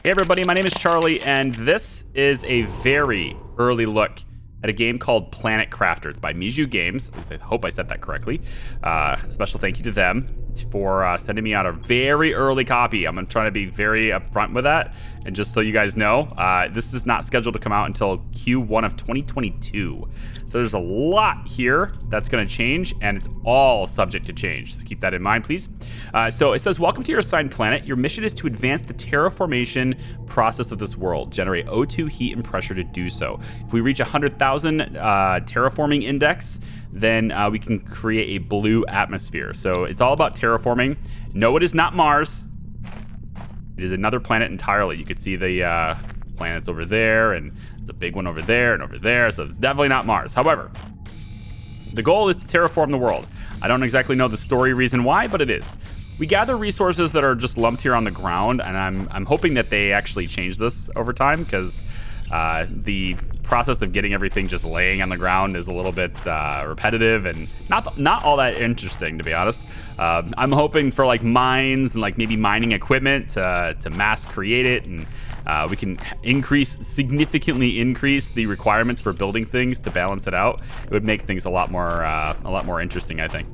Hey everybody, my name is Charlie, and this is a very early look at a game called Planet Crafter. It's by Miju Games. I hope I said that correctly. Special thank you to them for sending me out a very early copy. I'm trying to be very upfront with that. And just so you guys know, this is not scheduled to come out until Q1 of 2022. So there's a lot here that's going to change, and it's all subject to change. So keep that in mind, please. So it says, welcome to your assigned planet. Your mission is to advance the terraformation process of this world. Generate O2, heat, and pressure to do so. If we reach 100,000 terraforming index, then we can create a blue atmosphere. So it's all about terraforming. No, it is not Mars. It is another planet entirely. You can see the planets over there, and there's a big one over there and over there. So it's definitely not Mars. However, the goal is to terraform the world. I don't exactly know the story reason why, but it is. We gather resources that are just lumped here on the ground, and I'm hoping that they actually change this over time, because the process of getting everything just laying on the ground is a little bit repetitive and not all that interesting, to be honest. I'm hoping for like mines and like maybe mining equipment to mass create it, and we can significantly increase the requirements for building things to balance it out. It would make things a lot more interesting, I think.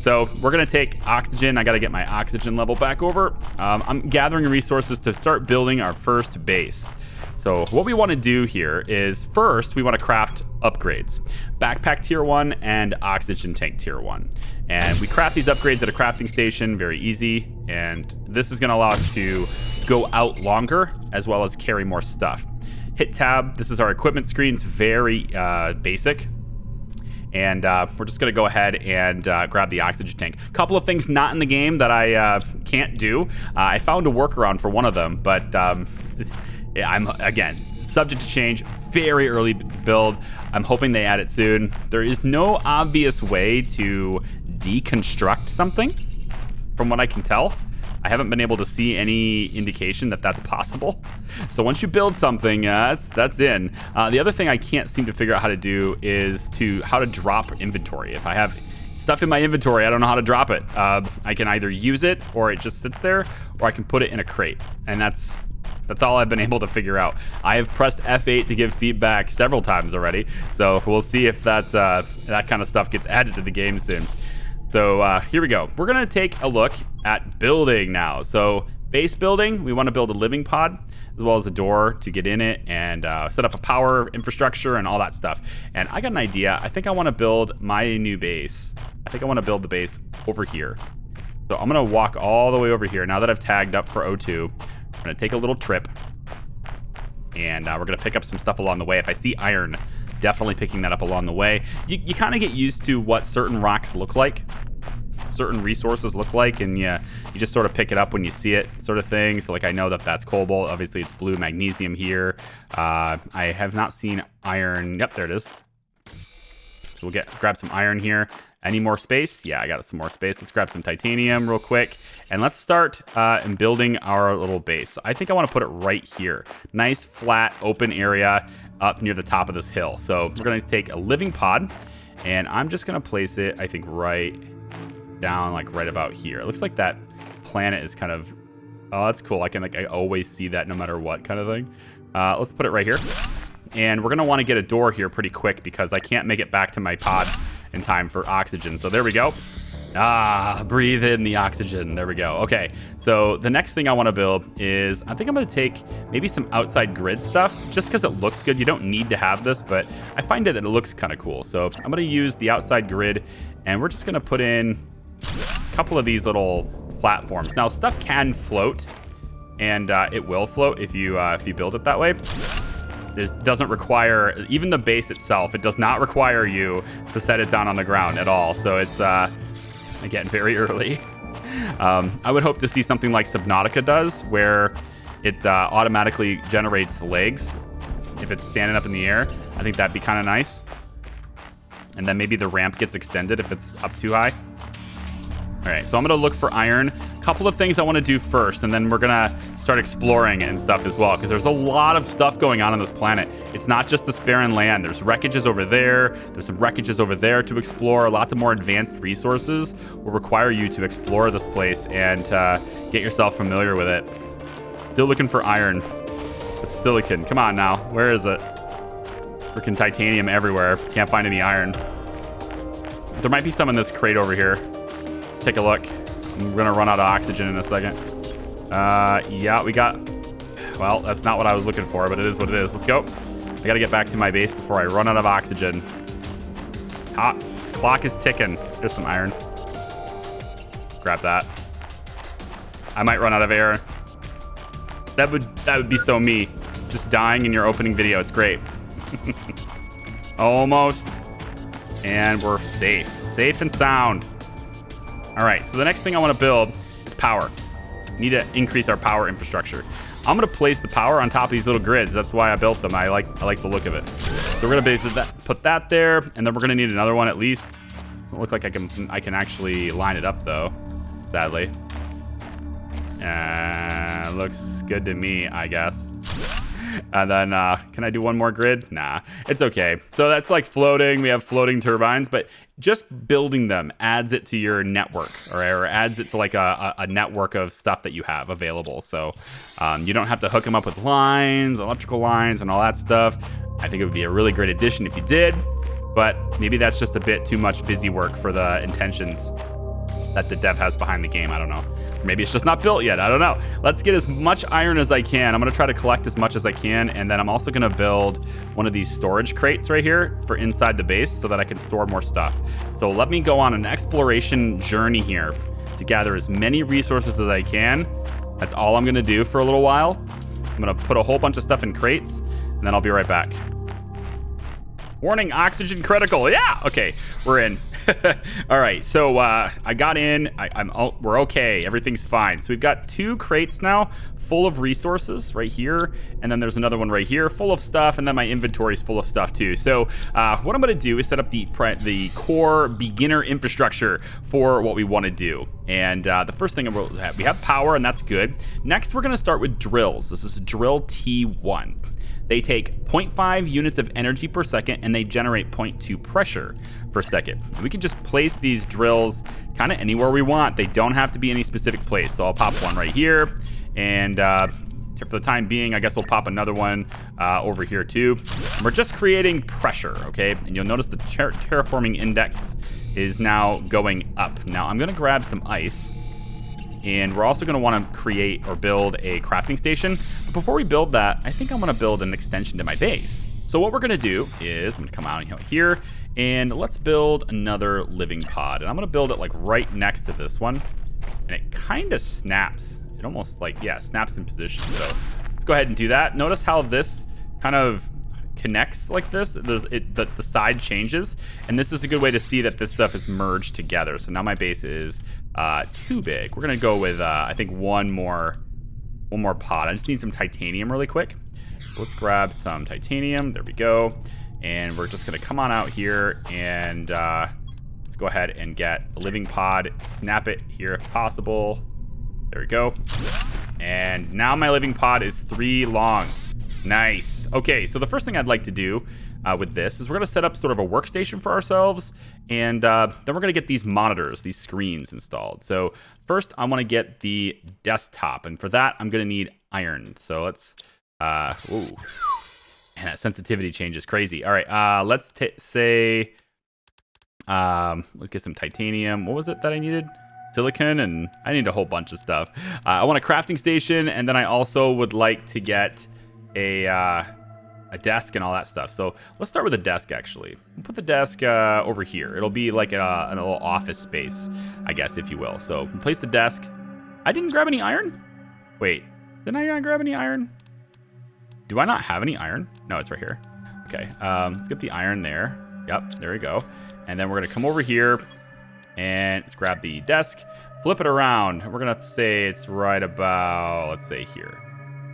So we're gonna take oxygen. I gotta get my oxygen level back over. I'm gathering resources to start building our first base. So what we want to do here is first we want to craft upgrades. Backpack tier 1 and oxygen tank tier 1. And we craft these upgrades at a crafting station, very easy. And this is going to allow us to go out longer as well as carry more stuff. Hit tab. This is our equipment screen. It's very basic. And we're just going to go ahead and grab the oxygen tank. A couple of things not in the game that I can't do. I found a workaround for one of them, but I'm, again, subject to change. Very early build. I'm hoping they add it soon. There is no obvious way to deconstruct something, from what I can tell. I haven't been able to see any indication that that's possible. So once you build something, that's in. The other thing I can't seem to figure out how to do is how to drop inventory. If I have stuff in my inventory, I don't know how to drop it. I can either use it, or it just sits there, or I can put it in a crate. And that's all I've been able to figure out. I have pressed F8 to give feedback several times already, so we'll see if that kind of stuff gets added to the game soon. So here we go. We're gonna take a look at building now. So base building, we want to build a living pod as well as a door to get in it, and set up a power infrastructure and all that stuff. And I got an idea. I think I want to build my new base. I think I want to build the base over here. So I'm gonna walk all the way over here. Now that I've tagged up for O2, I'm gonna take a little trip, and we're gonna pick up some stuff along the way. If I see iron, definitely picking that up along the way. You kind of get used to what certain rocks look like, certain resources look like, and you just sort of pick it up when you see it, sort of thing. So like, I know that that's cobalt. Obviously it's blue magnesium here. I have not seen iron. Yep, there it is. So we'll grab some iron here. Any more space? Yeah, I got some more space. Let's grab some titanium real quick. And let's start in building our little base. I think I want to put it right here. Nice, flat, open area up near the top of this hill. So we're going to take a living pod, and I'm just going to place it, I think, right down, like right about here. It looks like that planet is kind of... Oh, that's cool. I always see that no matter what kind of thing. Let's put it right here. And we're going to want to get a door here pretty quick, because I can't make it back to my pod in time for oxygen. So there we go. Breathe in the oxygen. There we go. Okay, so the next thing I want to build is, I think I'm going to take maybe some outside grid stuff, just because it looks good. You don't need to have this, but I find that it looks kind of cool. So I'm going to use the outside grid, and we're just going to put in a couple of these little platforms. Now, stuff can float, and it will float if you build it that way. It doesn't require, even the base itself, it does not require you to set it down on the ground at all. So it's, again, very early. I would hope to see something like Subnautica does, where it automatically generates legs if it's standing up in the air. I think that'd be kind of nice. And then maybe the ramp gets extended if it's up too high. All right, so I'm gonna look for iron. A couple of things I wanna do first, and then we're gonna start exploring and stuff as well, because there's a lot of stuff going on this planet. It's not just this barren land. There's wreckages over there. There's some wreckages over there to explore. Lots of more advanced resources will require you to explore this place and get yourself familiar with it. Still looking for iron. The silicon. Come on now. Where is it? Freaking titanium everywhere. Can't find any iron. There might be some in this crate over here. Let's take a look. I'm gonna run out of oxygen in a second. Yeah, we got... Well, that's not what I was looking for, but it is what it is. Let's go. I gotta get back to my base before I run out of oxygen. Clock is ticking. There's some iron. Grab that. I might run out of air. That would be so me. Just dying in your opening video. It's great. Almost. And we're safe. Safe and sound. All right, so the next thing I want to build is power. Need to increase our power infrastructure. I'm going to place the power on top of these little grids. That's why I built them. I like the look of it. So we're going to put that there, and then we're going to need another one at least. Doesn't look like I can actually line it up though, sadly. Looks good to me, I guess. And then, can I do one more grid? Nah, it's okay. So that's like floating. We have floating turbines, but just building them adds it to your network, or adds it to like a network of stuff that you have available. So you don't have to hook them up with lines, electrical lines, and all that stuff. I think it would be a really great addition if you did, but maybe that's just a bit too much busy work for the intentions that the dev has behind the game. I don't know. Maybe it's just not built yet. I don't know. Let's get as much iron as I can. I'm going to try to collect as much as I can. And then I'm also going to build one of these storage crates right here for inside the base so that I can store more stuff. So let me go on an exploration journey here to gather as many resources as I can. That's all I'm going to do for a little while. I'm going to put a whole bunch of stuff in crates, and then I'll be right back. Warning, oxygen critical. Yeah, okay, we're in. All right, so I got in. We're okay. Everything's fine. So we've got 2 crates now full of resources right here, and then there's another one right here full of stuff, and then my inventory is full of stuff too. So what I'm going to do is set up the core beginner infrastructure for what we want to do. And the first thing we have power, and that's good. Next, we're going to start with drills. This is drill T1. They take 0.5 units of energy per second, and they generate 0.2 pressure per second. We can just place these drills kind of anywhere we want. They don't have to be any specific place. So I'll pop one right here, and for the time being, I guess we'll pop another one over here too. And we're just creating pressure, okay? And you'll notice the terraforming index is now going up. Now I'm gonna grab some ice, and we're also going to want to create or build a crafting station. But before we build that, I think I'm going to build an extension to my base. So what we're going to do is I'm going to come out here, and let's build another living pod. And I'm going to build it like right next to this one. And it kind of snaps. It almost like, yeah, snaps in position. So let's go ahead and do that. Notice how this kind of connects like this. The side changes, and this is a good way to see that this stuff is merged together. So now my base is too big. We're gonna go with I think one more pod. I just need some titanium really quick. Let's grab some titanium. There we go. And we're just gonna come on out here, and let's go ahead and get a living pod, snap it here if possible. There we go. And now my living pod is 3 long. Nice. Okay, so the first thing I'd like to do with this is we're going to set up sort of a workstation for ourselves, and then we're going to get these monitors, these screens installed. So first I want to get the desktop, and for that I'm going to need iron. So let's, ooh, man, that sensitivity change is crazy. All right, let's say, let's get some titanium. What was it that I needed? Silicon, and I need a whole bunch of stuff. I want a crafting station, and then I also would like to get a desk and all that stuff. So let's start with a desk, actually. We'll put the desk over here. It'll be like a little office space, I guess, if you will. So place the desk. I didn't grab any iron? Wait, didn't I not grab any iron? Do I not have any iron? No, it's right here. Okay, let's get the iron there. Yep, there we go. And then we're gonna come over here and let's grab the desk, flip it around. We're gonna say it's right about, let's say here.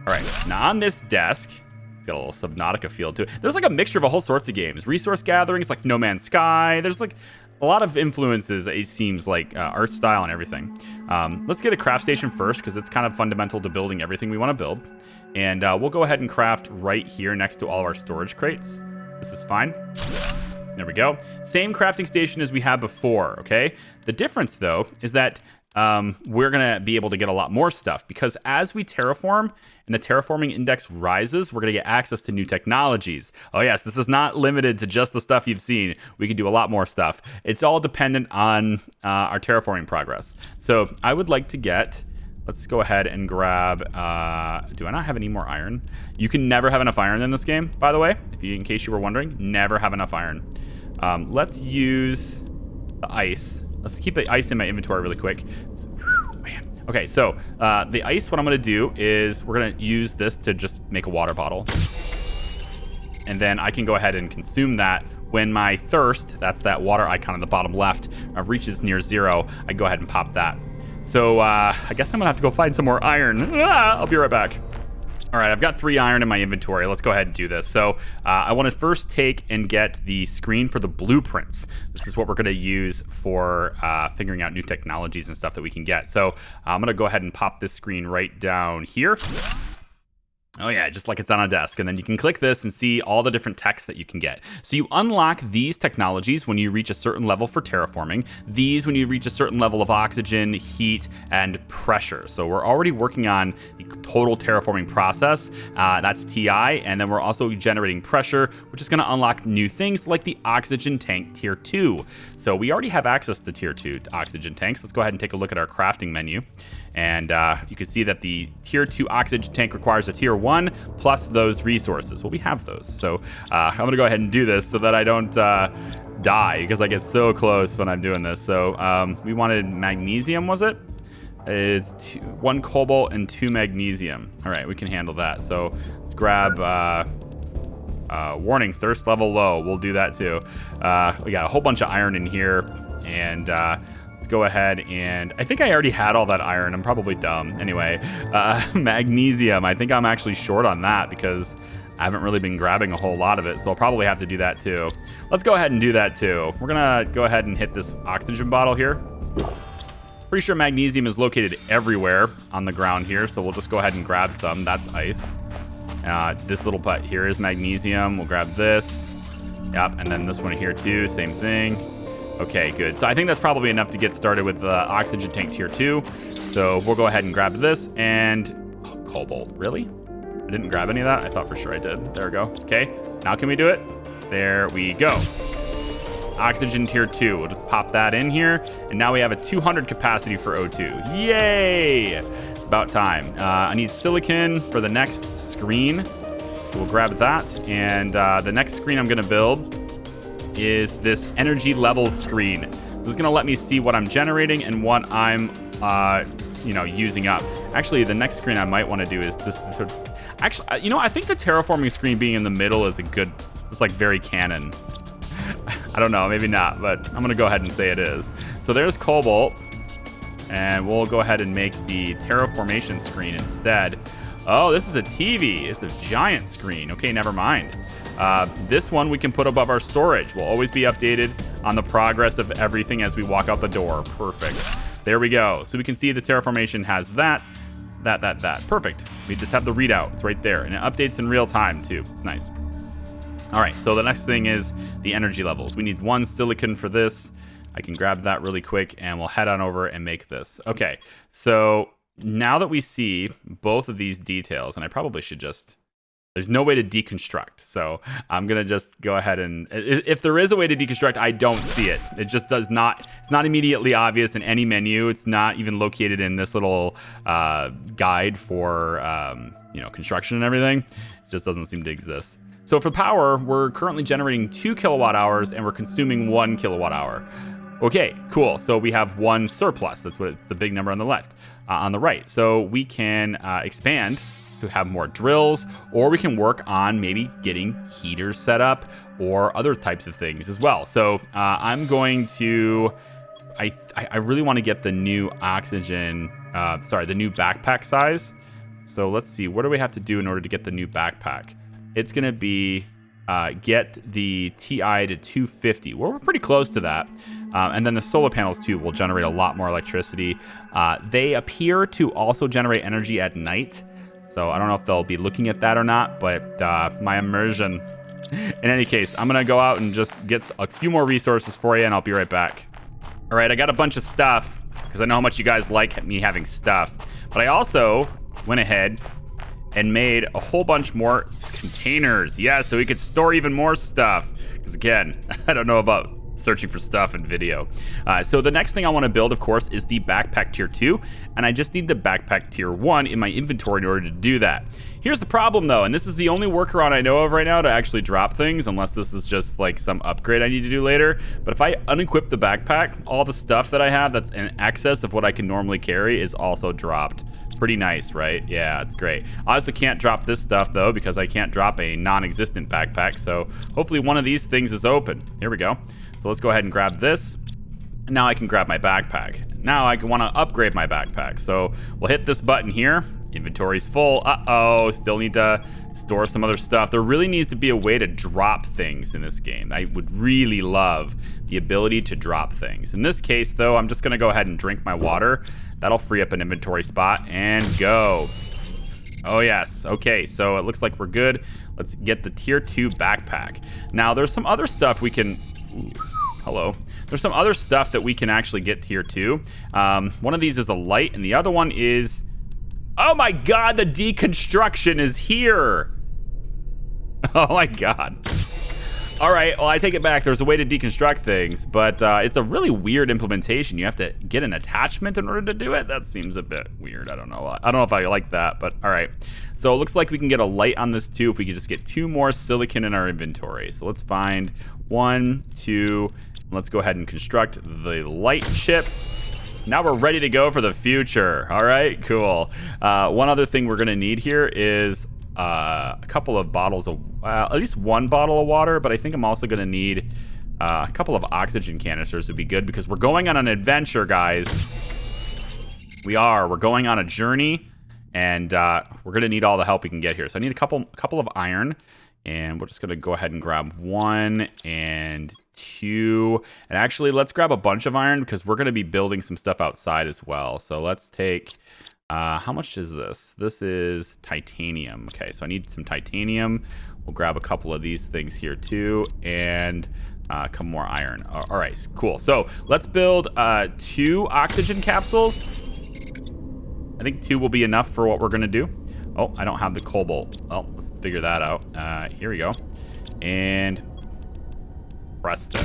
All right, now on this desk, it's got a little Subnautica feel to it. There's like a mixture of a whole sorts of games. Resource gatherings, like No Man's Sky. There's like a lot of influences, it seems like, art style and everything. Let's get a craft station first, because it's kind of fundamental to building everything we want to build. And we'll go ahead and craft right here next to all of our storage crates. This is fine. There we go. Same crafting station as we had before, okay? The difference, though, is that we're going to be able to get a lot more stuff, because as we terraform and the terraforming index rises, we're going to get access to new technologies. Oh yes, this is not limited to just the stuff you've seen. We can do a lot more stuff. It's all dependent on our terraforming progress. So I would like to get, let's go ahead and grab, do I not have any more iron? You can never have enough iron in this game, by the way, in case you were wondering, never have enough iron. Let's use the ice. Let's keep the ice in my inventory really quick. Man. Okay, so the ice, what I'm going to do is we're going to use this to just make a water bottle. And then I can go ahead and consume that when my thirst, that's that water icon on the bottom left, reaches near 0. I go ahead and pop that. So I guess I'm going to have to go find some more iron. I'll be right back. All right, I've got 3 iron in my inventory. Let's go ahead and do this. So I want to first take and get the screen for the blueprints. This is what we're going to use for figuring out new technologies and stuff that we can get. So I'm going to go ahead and pop this screen right down here. Oh yeah, just like it's on a desk. And then you can click this and see all the different text that you can get. So you unlock these technologies when you reach a certain level for terraforming, these when you reach a certain level of oxygen, heat, and pressure. So we're already working on the total terraforming process. That's TI, and then we're also generating pressure, which is gonna unlock new things like the oxygen tank tier 2. So we already have access to tier 2 oxygen tanks. Let's go ahead and take a look at our crafting menu. And you can see that the tier 2 oxygen tank requires a tier 1 plus those resources. Well, we have those. So I'm going to go ahead and do this so that I don't die, because I get so close when I'm doing this. So we wanted magnesium, was it? It's 1 cobalt and 2 magnesium. All right, we can handle that. So let's grab... warning, thirst level low. We'll do that too. We got a whole bunch of iron in here. And... let's go ahead and I think I already had all that iron. I'm probably dumb. Anyway, magnesium. I think I'm actually short on that because I haven't really been grabbing a whole lot of it. So I'll probably have to do that too. Let's go ahead and do that too. We're going to go ahead and hit this oxygen bottle here. Pretty sure magnesium is located everywhere on the ground here. So we'll just go ahead and grab some. That's ice. This little putt here is magnesium. We'll grab this. Yep. And then this one here too. Same thing. Okay, good. So I think that's probably enough to get started with the oxygen tank tier 2. So we'll go ahead and grab this and... Oh, cobalt. Really? I didn't grab any of that? I thought for sure I did. There we go. Okay, now can we do it? There we go. Oxygen tier 2. We'll just pop that in here. And now we have a 200 capacity for O2. Yay! It's about time. I need silicon for the next screen. So we'll grab that. And the next screen I'm going to build is this energy level screen. This is going to let me see what I'm generating and what I'm, using up. Actually, the next screen I might want to do is this. Actually, I think the terraforming screen being in the middle is it's like very canon. I don't know, maybe not, but I'm going to go ahead and say it is. So there's cobalt, and we'll go ahead and make the terraformation screen instead. Oh, this is a TV. It's a giant screen. Okay, never mind. This one we can put above our storage. We'll always be updated on the progress of everything as we walk out the door. Perfect. There we go. So we can see the terraformation has that. Perfect. We just have the readout. It's right there. And it updates in real time too. It's nice. All right. So the next thing is the energy levels. We need 1 silicon for this. I can grab that really quick and we'll head on over and make this. Okay. So now that we see both of these details, and I probably should just... There's no way to deconstruct, so I'm going to just go ahead and... If there is a way to deconstruct, I don't see it. It just does not... It's not immediately obvious in any menu. It's not even located in this little guide for, construction and everything. It just doesn't seem to exist. So for power, we're currently generating 2 kilowatt hours, and we're consuming 1 kilowatt hour. Okay, cool. So we have 1 surplus. That's what the big number on the left, on the right. So we can expand to have more drills, or we can work on maybe getting heaters set up or other types of things as well. So I'm going to, I really want to get the new oxygen, the new backpack size. So let's see, what do we have to do in order to get the new backpack? It's going to be get the TI to 250. Well, we're pretty close to that. And then the solar panels too will generate a lot more electricity. They appear to also generate energy at night. So I don't know if they'll be looking at that or not, but my immersion. In any case, I'm going to go out and just get a few more resources for you, and I'll be right back. All right, I got a bunch of stuff because I know how much you guys like me having stuff. But I also went ahead and made a whole bunch more containers. Yeah, so we could store even more stuff. Because again, I don't know about searching for stuff in video. So the next thing I want to build, of course, is the backpack tier 2, and I just need the backpack tier 1 in my inventory in order to do that. Here's the problem though, and this is the only workaround I know of right now to actually drop things, unless this is just like some upgrade I need to do later. But if I unequip the backpack, all the stuff that I have that's in excess of what I can normally carry is also dropped. Pretty nice, right? Yeah, it's great. I also can't drop this stuff though, because I can't drop a non-existent backpack. So hopefully one of these things is open. Here we go. So let's go ahead and grab this. Now I can grab my backpack. Now I want to upgrade my backpack. So we'll hit this button here. Inventory's full. Uh-oh, still need to store some other stuff. There really needs to be a way to drop things in this game. I would really love the ability to drop things. In this case though, I'm just gonna go ahead and drink my water. That'll free up an inventory spot and go. Oh yes, okay, so it looks like we're good. Let's get the tier 2 backpack. Now there's some other stuff we can, hello. There's some other stuff that we can actually get tier 2. One of these is a light and the other one is, oh my God, the deconstruction is here. Oh my God. All right, well, I take it back. There's a way to deconstruct things, but it's a really weird implementation. You have to get an attachment in order to do it. That seems a bit weird. I don't know. I don't know if I like that, but all right. So it looks like we can get a light on this too if we could just get 2 more silicon in our inventory. So let's find 1, 2. Let's go ahead and construct the light chip. Now we're ready to go for the future. All right, cool. One other thing we're gonna need here is a couple of bottles of, at least 1 bottle of water, but I think I'm also gonna need a couple of oxygen canisters would be good because we're going on an adventure, guys. We're going on a journey, and we're gonna need all the help we can get here. So I need a couple of iron, and we're just gonna go ahead and grab 1 and 2. And actually, let's grab a bunch of iron because we're gonna be building some stuff outside as well. So let's take, how much is this? This is titanium. Okay, so I need some titanium. We'll grab a couple of these things here too, and a couple more iron. All right, cool. So let's build 2 oxygen capsules. I think 2 will be enough for what we're gonna do. Oh, I don't have the cobalt. Oh, let's figure that out. Here we go. And presto.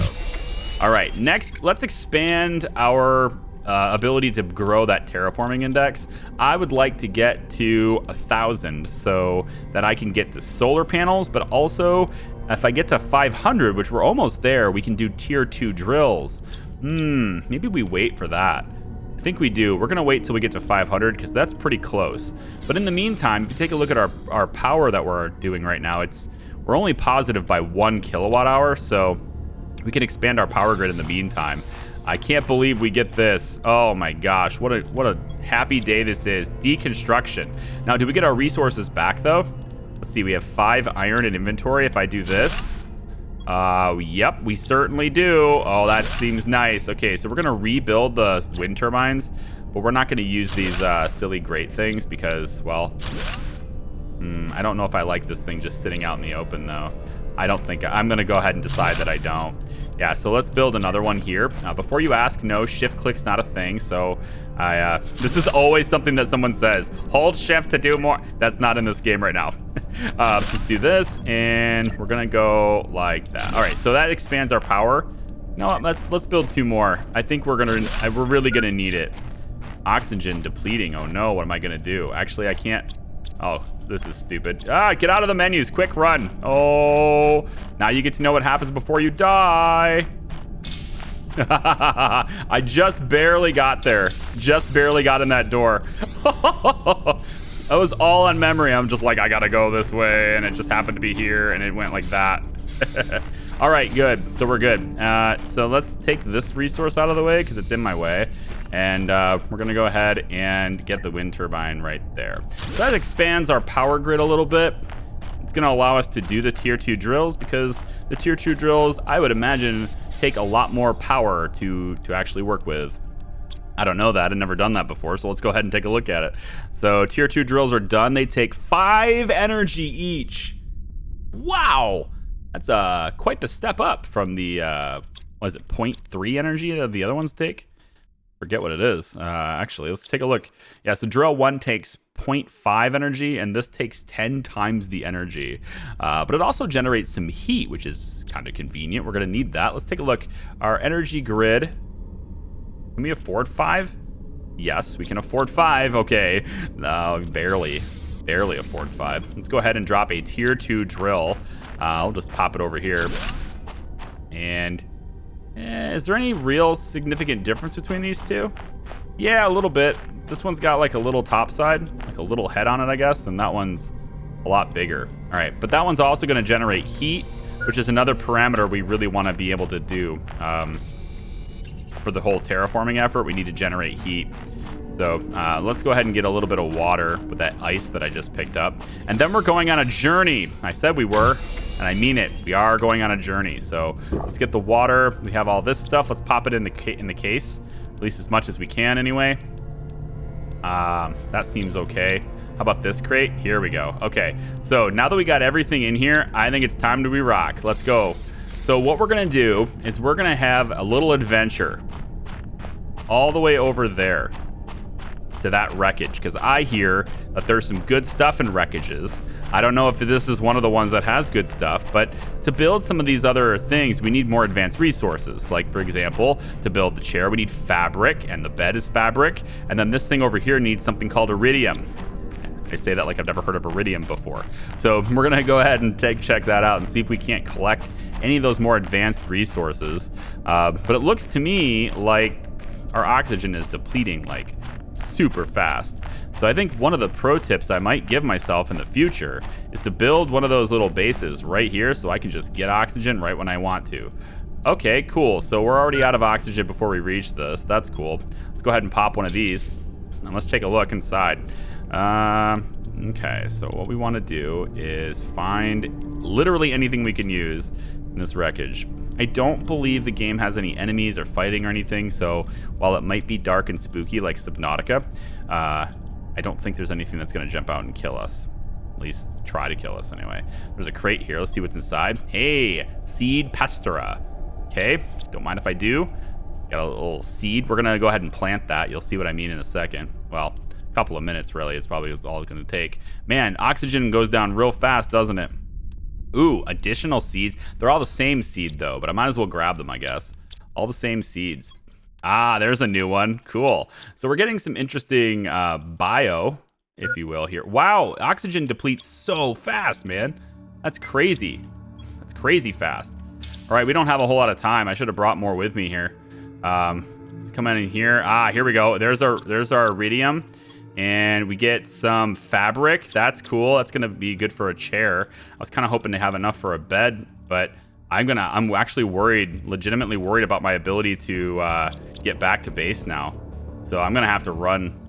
All right, next, let's expand our ability to grow that terraforming index. I would like to get to 1,000 so that I can get to solar panels, but also if I get to 500, which we're almost there, we can do tier 2 drills. Maybe we wait for that. I think we do. We're gonna wait till we get to 500 because that's pretty close. But in the meantime, if you take a look at our power that we're doing right now, we're only positive by 1 kilowatt hour, so we can expand our power grid in the meantime. I can't believe we get this. Oh my gosh, what a happy day this is. Deconstruction. Now, do we get our resources back though? Let's see, we have 5 iron in inventory if I do this. Yep, we certainly do. Oh, that seems nice. Okay, so we're gonna rebuild the wind turbines, but we're not gonna use these silly grate things because, well, I don't know if I like this thing just sitting out in the open though. I don't think, I'm gonna go ahead and decide that I don't. Yeah, so let's build another one here. Before you ask, no, shift click's not a thing, so this is always something that someone says, hold shift to do more. That's not in this game right now. Let's do this, and we're gonna go like that. All right, so that expands our power. You know what, let's build 2 more. I think we're really gonna need it. Oxygen depleting, oh no, what am I gonna do? Actually, I can't, oh, this is stupid. Get out of the menus, quick run. Oh, now you get to know what happens before you die. I just barely got there. Just barely got in that door. That was all on memory. I'm just like, I gotta go this way, and it just happened to be here, and it went like that. All right, good. So we're good. So let's take this resource out of the way because it's in my way. And we're gonna go ahead and get the wind turbine right there. So that expands our power grid a little bit. It's gonna allow us to do the tier 2 drills because the tier 2 drills, I would imagine, take a lot more power to actually work with. I don't know that, I've never done that before, so let's go ahead and take a look at it. So tier 2 drills are done. They take 5 energy each. Wow, that's quite the step up from the, what is it, 0.3 energy that the other ones take? Forget what it is. Actually, let's take a look. Yeah, so drill 1 takes 0.5 energy, and this takes 10 times the energy. But it also generates some heat, which is kind of convenient. We're going to need that. Let's take a look. Our energy grid. Can we afford 5? Yes, we can afford 5. Okay. Barely afford 5. Let's go ahead and drop a tier 2 drill. I'll just pop it over here. And is there any real significant difference between these two? Yeah, a little bit. This one's got like a little top side, like a little head on it, I guess, and that one's a lot bigger. All right, but that one's also going to generate heat, which is another parameter we really want to be able to do. For the whole terraforming effort, we need to generate heat. So let's go ahead and get a little bit of water with that ice that I just picked up. And then we're going on a journey. I said we were, and I mean it. We are going on a journey. So let's get the water. We have all this stuff. Let's pop it in the case, at least as much as we can anyway. That seems okay. How about this crate? Here we go. Okay, so now that we got everything in here, I think it's time to rock. Let's go. So what we're going to do is we're going to have a little adventure all the way over there to that wreckage, because I hear that there's some good stuff in wreckages. I don't know if this is one of the ones that has good stuff, but to build some of these other things, we need more advanced resources. Like, for example, to build the chair, we need fabric, and the bed is fabric. And then this thing over here needs something called iridium. I say that like I've never heard of iridium before. So we're gonna go ahead and check that out and see if we can't collect any of those more advanced resources. But it looks to me like our oxygen is depleting like super fast. So I think one of the pro tips I might give myself in the future is to build one of those little bases right here so I can just get oxygen right when I want to. Okay, cool. So we're already out of oxygen before we reach this. That's cool. Let's go ahead and pop one of these and let's take a look inside. Okay, so what we want to do is find literally anything we can use in this wreckage. I don't believe the game has any enemies or fighting or anything, so while it might be dark and spooky like Subnautica, I don't think there's anything that's going to jump out and kill us. At least try to kill us anyway. There's a crate here. Let's see what's inside. Hey, seed pastura. Okay, don't mind if I do. Got a little seed. We're going to go ahead and plant that. You'll see what I mean in a second. Well, a couple of minutes, really. It's probably all it's going to take. Man, oxygen goes down real fast, doesn't it? Ooh, additional seeds. They're all the same seed, though, but I might as well grab them, I guess. All the same seeds. Ah, there's a new one. Cool. So we're getting some interesting bio, if you will, here. Wow, oxygen depletes so fast, man. That's crazy. That's crazy fast. All right, we don't have a whole lot of time. I should have brought more with me here. Come in here. Ah, here we go. There's our iridium. And we get some fabric. That's cool. That's gonna be good for a chair. I was kind of hoping to have enough for a bed, but I'm actually worried, legitimately worried about my ability to get back to base now. So I'm gonna have to run.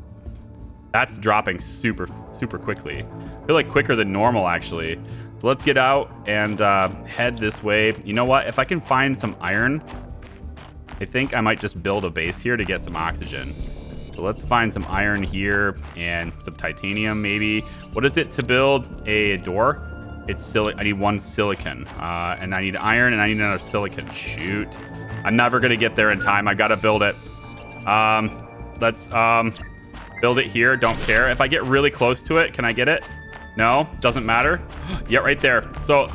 That's dropping super quickly. I feel like quicker than normal, actually. So let's get out and head this way. You know what? If I can find some iron, I think I might just build a base here to get some oxygen. So let's find some iron here and some titanium, maybe. What is it to build a door? It's I need 1 silicon, and I need iron, and I need another silicon. Shoot, I'm never gonna get there in time. I gotta build it. Let's build it here. Don't care if I get really close to it. Can I get it? No, doesn't matter. Yeah, right there. So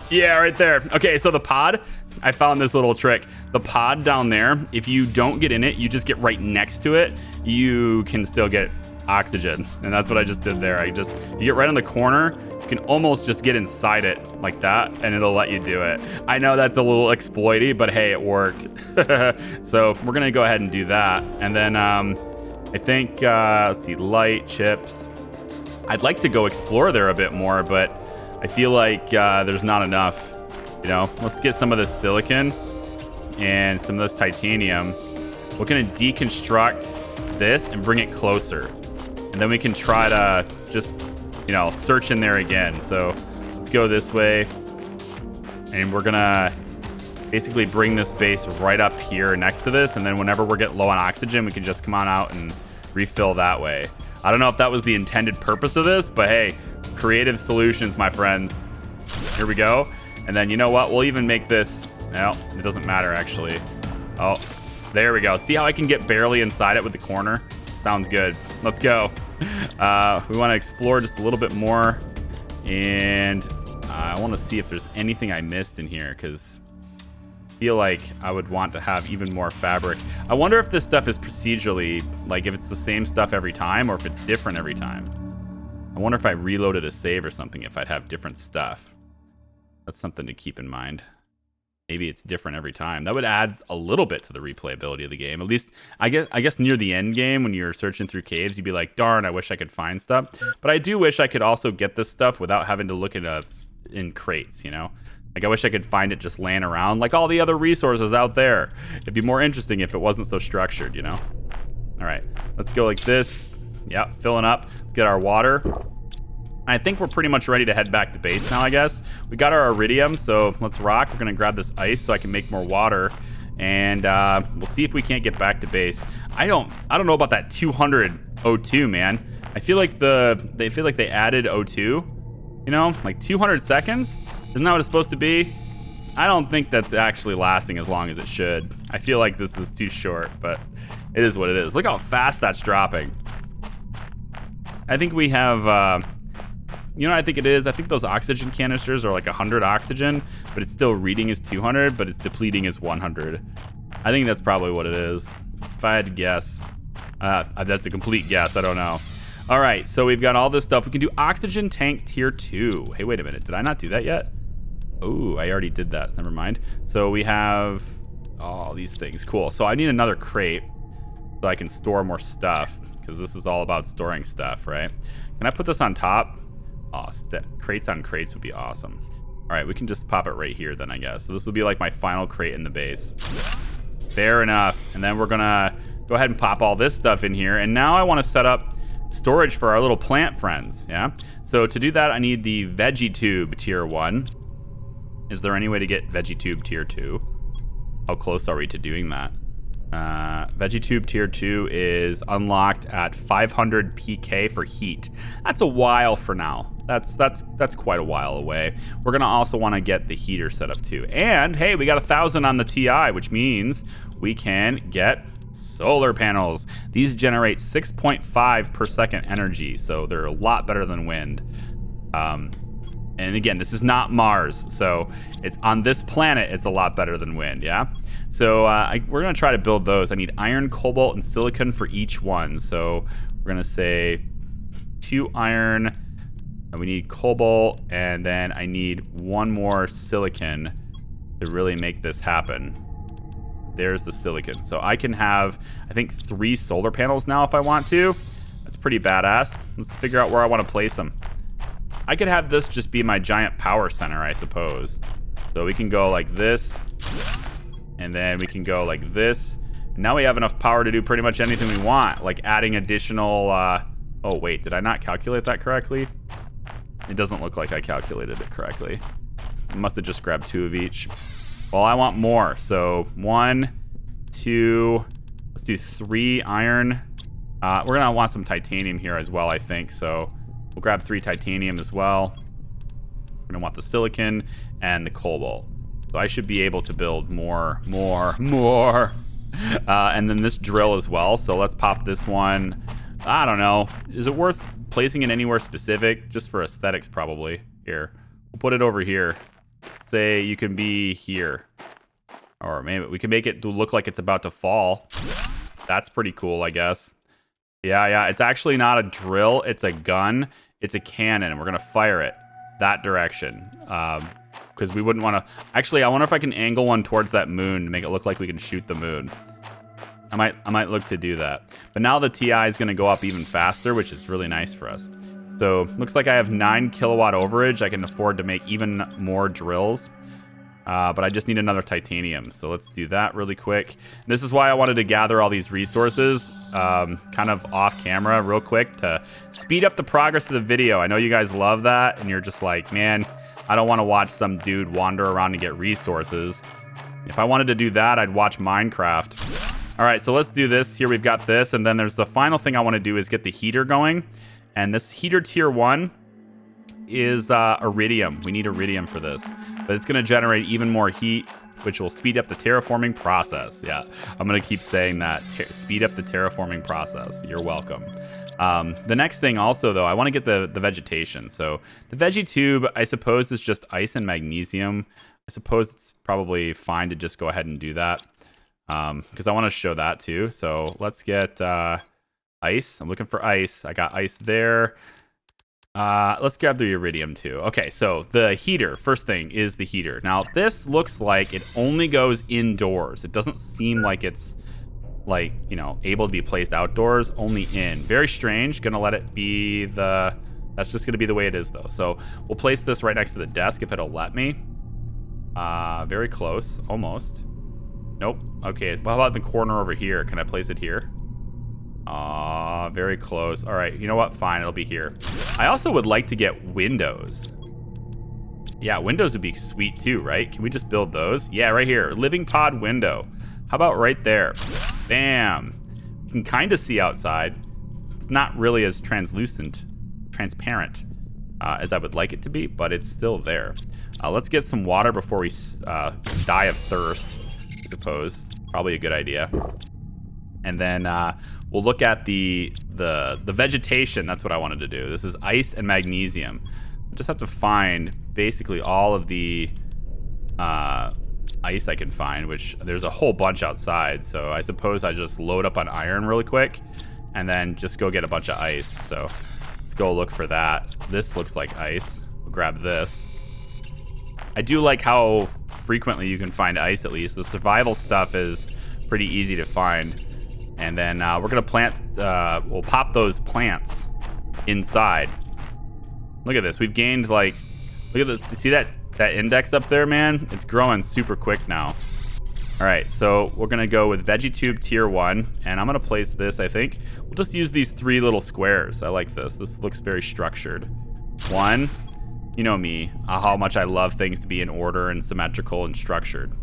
right there. Okay, so the pod. I found this little trick. The pod down there, if you don't get in it, you just get right next to it, you can still get oxygen. And that's what I just did there. You get right on the corner, you can almost just get inside it like that, and it'll let you do it. I know that's a little exploity, but hey, it worked. So we're gonna go ahead and do that. And then I think, let's see, light, chips. I'd like to go explore there a bit more, but I feel like there's not enough. You know, let's get some of this silicon and some of this titanium. We're gonna deconstruct this and bring it closer. And then we can try to just, you know, search in there again. So let's go this way. And we're gonna basically bring this base right up here next to this. And then whenever we get low on oxygen, we can just come on out and refill that way. I don't know if that was the intended purpose of this, but hey, creative solutions, my friends. Here we go. And then you know what? We'll even make this. Well, it doesn't matter actually. Oh, There we go. See how I can get barely inside it with the corner? Sounds good. Let's go. We want to explore just a little bit more. And I want to see if there's anything I missed in here, because I feel like I would want to have even more fabric. I wonder if this stuff is procedurally, like if it's the same stuff every time or if it's different every time. I wonder if I reloaded a save or something, if I'd have different stuff. That's something to keep in mind. Maybe it's different every time. That would add a little bit to the replayability of the game. At least, I guess near the end game, when you're searching through caves, you'd be like, darn, I wish I could find stuff. But I do wish I could also get this stuff without having to look in crates, you know? Like, I wish I could find it just laying around like all the other resources out there. It'd be more interesting if it wasn't so structured, you know? All right, let's go like this. Yep, filling up. Let's get our water. I think we're pretty much ready to head back to base now, I guess. We got our iridium, so let's rock. We're gonna grab this ice so I can make more water, and we'll see if we can't get back to base. I don't know about that 200 O2, man. I feel like they added O2, you know, like 200 seconds. Isn't that what it's supposed to be? I don't think that's actually lasting as long as it should. I feel like this is too short, but it is what it is. Look how fast that's dropping. I think we have. You know what I think it is? I think those oxygen canisters are like 100 oxygen, but it's still reading as 200, but it's depleting as 100. I think that's probably what it is, if I had to guess. That's a complete guess. I don't know. All right, so we've got all this stuff. We can do oxygen tank tier 2. Hey, wait a minute. Did I not do that yet? Oh, I already did that. Never mind. So we have all these things. Cool. So I need another crate so I can store more stuff, because this is all about storing stuff, right? Can I put this on top? Oh, crates on crates would be awesome. All right, we can just pop it right here then, I guess. So this will be like my final crate in the base. Fair enough. And then we're gonna go ahead and pop all this stuff in here. And now I want to set up storage for our little plant friends, yeah? So to do that, I need the Vegetube tier 1. Is there any way to get Vegetube tier 2? How close are we to doing that? Vegetube tier 2 is unlocked at 500 PK for heat. That's a while for now. That's quite a while away. We're gonna also want to get the heater set up too. And hey, we got 1,000 on the TI, which means we can get solar panels. These generate 6.5 per second energy, so they're a lot better than wind. And again, this is not Mars, so it's on this planet, it's a lot better than wind, yeah? So we're gonna try to build those. I need iron, cobalt, and silicon for each one. So we're gonna say 2 iron, and we need cobalt, and then I need 1 more silicon to really make this happen. There's the silicon. So I can have, I think, 3 solar panels now if I want to. That's pretty badass. Let's figure out where I want to place them. I could have this just be my giant power center, I suppose. So we can go like this, and then we can go like this. And now we have enough power to do pretty much anything we want, like adding additional, oh wait, did I not calculate that correctly? It doesn't look like I calculated it correctly. I must have just grabbed 2 of each. Well, I want more, so 1, 2, let's do 3 iron. We're gonna want some titanium here as well, I think, so we'll grab 3 titanium as well. We're gonna want the silicon and the cobalt. So I should be able to build more. And then this drill as well. So let's pop this one. I don't know. Is it worth placing it anywhere specific? Just for aesthetics, probably. Here. We'll put it over here. Say you can be here. Or maybe we can make it look like it's about to fall. That's pretty cool, I guess. Yeah. It's actually not a drill. It's a gun. It's a cannon. We're going to fire it that direction. Because we wouldn't want to... Actually, I wonder if I can angle one towards that moon to make it look like we can shoot the moon. I might look to do that. But now the TI is going to go up even faster, which is really nice for us. So, looks like I have 9 kilowatt overage. I can afford to make even more drills. But I just need another titanium. So let's do that really quick. This is why I wanted to gather all these resources kind of off camera real quick to speed up the progress of the video. I know you guys love that, and you're just like, man, I don't want to watch some dude wander around to get resources. If I wanted to do that, I'd watch Minecraft. All right, so let's do this. Here we've got this, and then there's the final thing I want to do is get the heater going. And this heater tier 1 is iridium. We need iridium for this. But it's going to generate even more heat which will speed up the terraforming process. Yeah, I'm gonna keep saying that. Speed up the terraforming process. You're welcome. The next thing also, though, I want to get the vegetation. So the veggie tube, I suppose, is just ice and magnesium. I suppose it's probably fine to just go ahead and do that because I want to show that too. So let's get ice. I'm looking for ice. I got ice there. Let's grab the iridium too. Okay, so the heater, first thing is the heater. Now this looks like it only goes indoors. It doesn't seem like it's like, you know, able to be placed outdoors, only in. Very strange. Gonna let it be that's just gonna be the way it is though. So we'll place this right next to the desk if it'll let me. Very close, almost. Nope. Okay, well, how about the corner over here? Can I place it here? Very close. All right, you know what? Fine, it'll be here. I also would like to get windows. Yeah, windows would be sweet too, right? Can we just build those? Yeah, right here. Living pod window. How about right there? Bam. You can kind of see outside. It's not really as transparent as I would like it to be, but it's still there. Let's get some water before we die of thirst, I suppose. Probably a good idea. And then we'll look at the vegetation. That's what I wanted to do. This is ice and magnesium. I just have to find basically all of the ice I can find, which there's a whole bunch outside. So I suppose I just load up on iron really quick and then just go get a bunch of ice. So let's go look for that. This looks like ice. We'll grab this. I do like how frequently you can find ice, at least. The survival stuff is pretty easy to find. And then we're gonna plant, we'll pop those plants inside. Look at this, we've gained like, look at this, see that index up there, man? It's growing super quick now. All right, so we're gonna go with VeggieTube Tier 1, and I'm gonna place this, I think. We'll just use these 3 little squares. I like this. This looks very structured. 1, you know me, how much I love things to be in order and symmetrical and structured.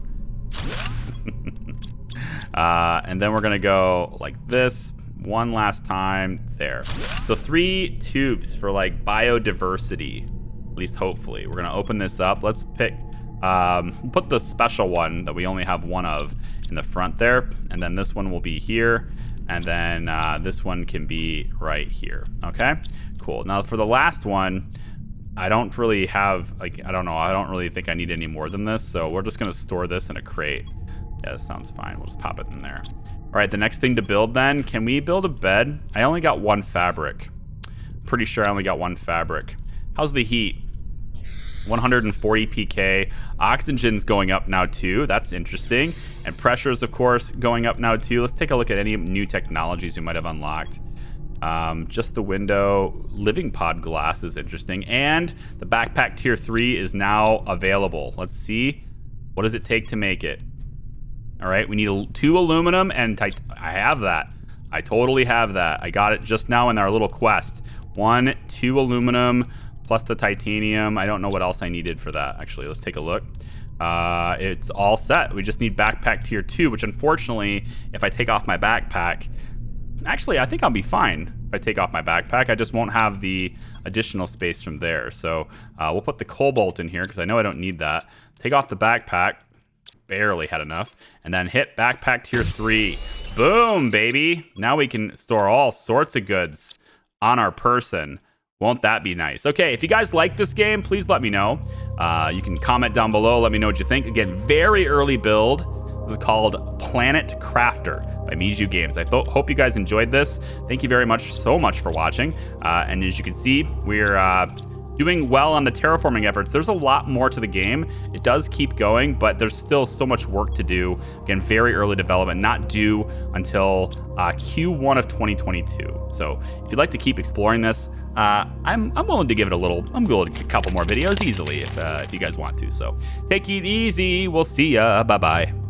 And then we're gonna go like this 1 last time there. So 3 tubes for like biodiversity, at least hopefully. We're gonna open this up. Let's pick, put the special one that we only have 1 of in the front there. And then this one will be here. And then this one can be right here, okay? Cool, now for the last one, I don't really have, like, I don't know, I don't really think I need any more than this. So we're just gonna store this in a crate. Yeah, that sounds fine. We'll just pop it in there. All right, the next thing to build then, can we build a bed? I only got 1 fabric. Pretty sure I only got 1 fabric. How's the heat? 140 pk. Oxygen's going up now too. That's interesting. And pressure's, of course, going up now too. Let's take a look at any new technologies we might have unlocked. Just the window. Living pod glass is interesting. And the backpack tier 3 is now available. Let's see. What does it take to make it? All right, we need 2 aluminum and I have that. I totally have that. I got it just now in our little quest. 1, 2 aluminum plus the titanium. I don't know what else I needed for that. Actually, let's take a look. It's all set. We just need backpack tier 2, which unfortunately, if I take off my backpack, actually, I think I'll be fine if I take off my backpack. I just won't have the additional space from there. So we'll put the cobalt in here because I know I don't need that. Take off the backpack. Barely had enough. And then hit backpack tier 3. Boom, baby. Now we can store all sorts of goods on our person. Won't that be nice? Okay, if you guys like this game, please let me know. You can comment down below. Let me know what you think. Again, very early build. This is called Planet Crafter by Miju Games. I hope you guys enjoyed this. Thank you very much, so much for watching. And as you can see, we're doing well on the terraforming efforts. There's a lot more to the game. It does keep going, but there's still so much work to do. Again, very early development, not due until Q1 of 2022. So if you'd like to keep exploring this, I'm willing to give it I'm willing to a couple more videos easily if you guys want to. So take it easy. We'll see ya. Bye-bye.